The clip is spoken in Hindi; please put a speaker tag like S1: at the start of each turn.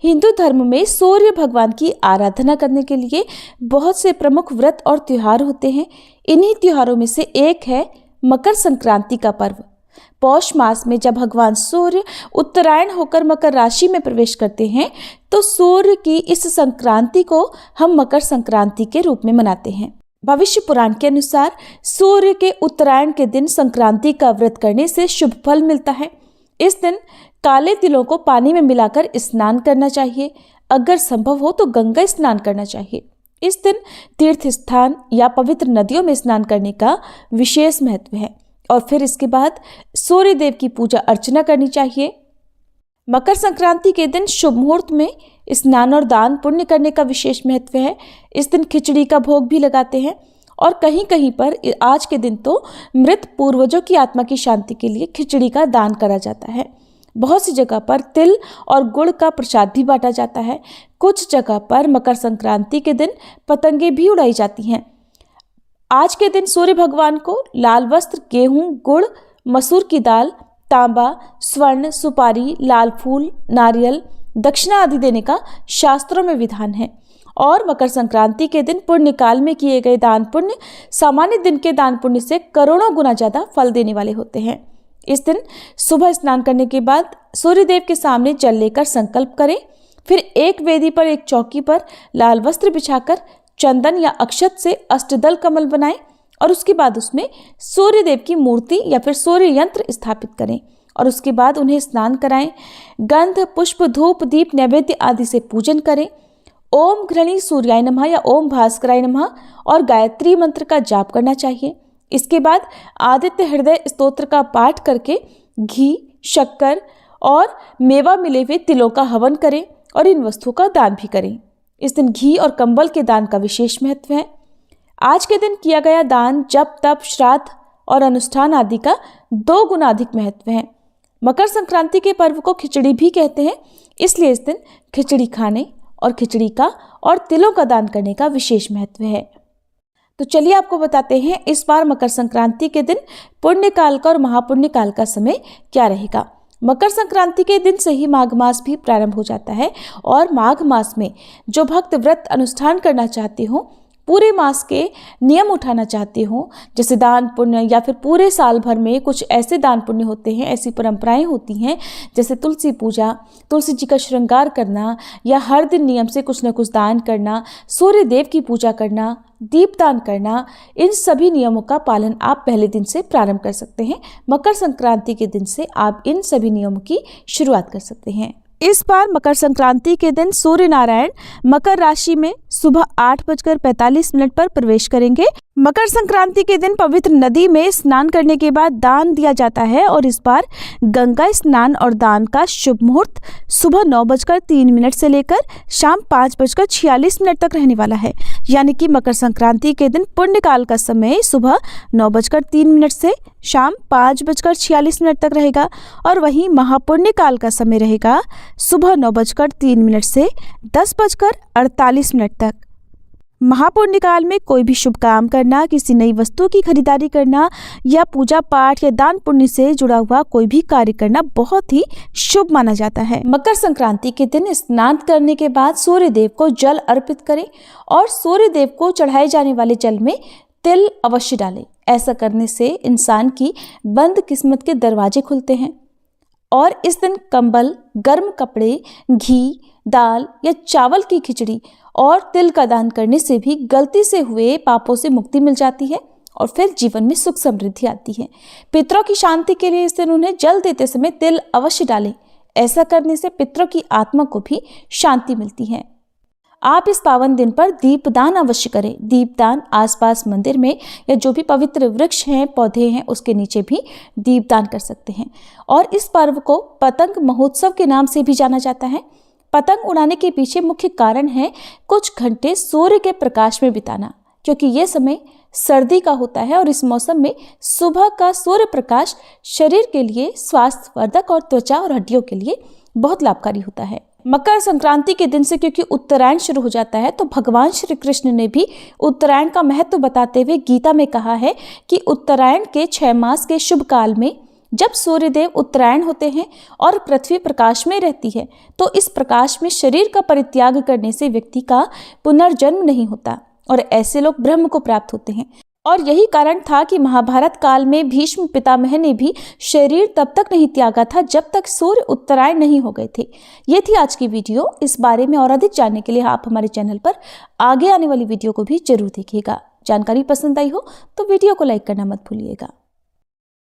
S1: हिंदू धर्म में सूर्य भगवान की आराधना करने के लिए बहुत से प्रमुख व्रत और त्योहार होते हैं। इन्हीं त्योहारों में से एक है मकर संक्रांति का पर्व। पौष मास में जब भगवान सूर्य उत्तरायण होकर मकर राशि में प्रवेश करते हैं तो सूर्य की इस संक्रांति को हम मकर संक्रांति के रूप में मनाते हैं। भविष्य पुराण के अनुसार सूर्य के उत्तरायण के दिन संक्रांति का व्रत करने से शुभ फल मिलता है। इस दिन काले तिलों को पानी में मिलाकर स्नान करना चाहिए। अगर संभव हो तो गंगा स्नान करना चाहिए। इस दिन तीर्थ स्थान या पवित्र नदियों में स्नान करने का विशेष महत्व है और फिर इसके बाद सूर्य देव की पूजा अर्चना करनी चाहिए। मकर संक्रांति के दिन शुभ मुहूर्त में स्नान और दान पुण्य करने का विशेष महत्व है। इस दिन खिचड़ी का भोग भी लगाते हैं और कहीं कहीं पर आज के दिन तो मृत पूर्वजों की आत्मा की शांति के लिए खिचड़ी का दान करा जाता है। बहुत सी जगह पर तिल और गुड़ का प्रसाद भी बांटा जाता है। कुछ जगह पर मकर संक्रांति के दिन पतंगे भी उड़ाई जाती हैं। आज के दिन सूर्य भगवान को लाल वस्त्र, गेहूं, गुड़, मसूर की दाल, तांबा, स्वर्ण, सुपारी, लाल फूल, नारियल, दक्षिणा आदि देने का शास्त्रों में विधान है। और मकर संक्रांति के दिन पुण्य काल में किए गए दान पुण्य सामान्य दिन के दान पुण्य से करोड़ों गुना ज्यादा फल देने वाले होते हैं। इस दिन सुबह स्नान करने के बाद सूर्य देव के सामने जल लेकर संकल्प करें। फिर एक वेदी पर एक चौकी पर लाल वस्त्र बिछाकर चंदन या अक्षत से अष्टदल कमल बनाएं और उसके बाद उसमें सूर्य देव की मूर्ति या फिर सूर्य यंत्र स्थापित करें और उसके बाद उन्हें स्नान कराएं। गंध, पुष्प, धूप, दीप, नैवेद्य आदि से पूजन करें। ओम घृणी सूर्याय नमः या ओम भास्कराय नमः और गायत्री मंत्र का जाप करना चाहिए। इसके बाद आदित्य हृदय स्तोत्र का पाठ करके घी, शक्कर और मेवा मिले हुए तिलों का हवन करें और इन वस्तुओं का दान भी करें। इस दिन घी और कंबल के दान का विशेष महत्व है। आज के दिन किया गया दान जप, तप, श्राद्ध और अनुष्ठान आदि का 2 गुना अधिक महत्व है। मकर संक्रांति के पर्व को खिचड़ी भी कहते हैं, इसलिए इस दिन खिचड़ी खाने और खिचड़ी का और तिलों का दान करने का विशेष महत्व है। तो चलिए आपको बताते हैं इस बार मकर संक्रांति के दिन पुण्य काल का और महापुण्य काल का समय क्या रहेगा। मकर संक्रांति के दिन से ही माघ मास भी प्रारंभ हो जाता है और माघ मास में जो भक्त व्रत अनुष्ठान करना चाहते हो, पूरे मास के नियम उठाना चाहते हो, जैसे दान पुण्य या फिर पूरे साल भर में कुछ ऐसे दान पुण्य होते हैं, ऐसी परंपराएं होती हैं जैसे तुलसी पूजा, तुलसी जी का श्रृंगार करना या हर दिन नियम से कुछ न कुछ दान करना, सूर्य देव की पूजा करना, दीपदान करना। इन सभी नियमों का पालन आप पहले दिन से प्रारंभ कर सकते हैं। मकर संक्रांति के दिन से आप इन सभी नियमों की शुरुआत कर सकते हैं। इस बार मकर संक्रांति के दिन सूर्य नारायण मकर राशि में सुबह 8:45 पर प्रवेश करेंगे। मकर संक्रांति के दिन पवित्र नदी में स्नान करने के बाद दान दिया जाता है और इस बार गंगा स्नान और दान का शुभ मुहूर्त सुबह 9:03 से लेकर शाम 5:46 तक रहने वाला है। यानी कि मकर संक्रांति के दिन पुण्य काल का समय सुबह 9:03 से शाम 5:46 तक रहेगा और वहीं महापुण्य काल का समय रहेगा सुबह 9:03 से 10:48 तक। महापुण्य काल में कोई भी शुभ काम करना, किसी नई वस्तु की खरीदारी करना या पूजा पाठ या दान पुण्य से जुड़ा हुआ कोई भी कार्य करना बहुत ही शुभ माना जाता है। मकर संक्रांति के दिन स्नान करने के बाद सूर्य देव को जल अर्पित करें और सूर्य देव को चढ़ाए जाने वाले जल में तिल अवश्य डालें। ऐसा करने से इंसान की बंद किस्मत के दरवाजे खुलते हैं। और इस दिन कंबल, गर्म कपड़े, घी, दाल या चावल की खिचड़ी और तिल का दान करने से भी गलती से हुए पापों से मुक्ति मिल जाती है और फिर जीवन में सुख समृद्धि आती है। पितरों की शांति के लिए इस दिन उन्हें जल देते समय तिल अवश्य डालें। ऐसा करने से पितरों की आत्मा को भी शांति मिलती है। आप इस पावन दिन पर दीपदान अवश्य करें। दीपदान आसपास मंदिर में या जो भी पवित्र वृक्ष हैं, पौधे हैं, उसके नीचे भी दीपदान कर सकते हैं। और इस पर्व को पतंग महोत्सव के नाम से भी जाना जाता है। पतंग उड़ाने के पीछे मुख्य कारण है कुछ घंटे सूर्य के प्रकाश में बिताना, क्योंकि ये समय सर्दी का होता है और इस मौसम में सुबह का सूर्य प्रकाश शरीर के लिए स्वास्थ्यवर्धक और त्वचा और हड्डियों के लिए बहुत लाभकारी होता है। मकर संक्रांति के दिन से क्योंकि उत्तरायण शुरू हो जाता है, तो भगवान श्री कृष्ण ने भी उत्तरायण का महत्व बताते हुए गीता में कहा है कि उत्तरायण के 6 मास के शुभ काल में जब सूर्यदेव उत्तरायण होते हैं और पृथ्वी प्रकाश में रहती है तो इस प्रकाश में शरीर का परित्याग करने से व्यक्ति का पुनर्जन्म नहीं होता और ऐसे लोग ब्रह्म को प्राप्त होते हैं। और यही कारण था कि महाभारत काल में भीष्म पितामह ने भी शरीर तब तक नहीं त्यागा था जब तक सूर्य उत्तरायण नहीं हो गए थे। ये थी आज की वीडियो। इस बारे में और अधिक जानने के लिए आप हमारे चैनल पर आगे आने वाली वीडियो को भी जरूर देखिएगा। जानकारी पसंद आई हो तो वीडियो को लाइक करना मत भूलिएगा।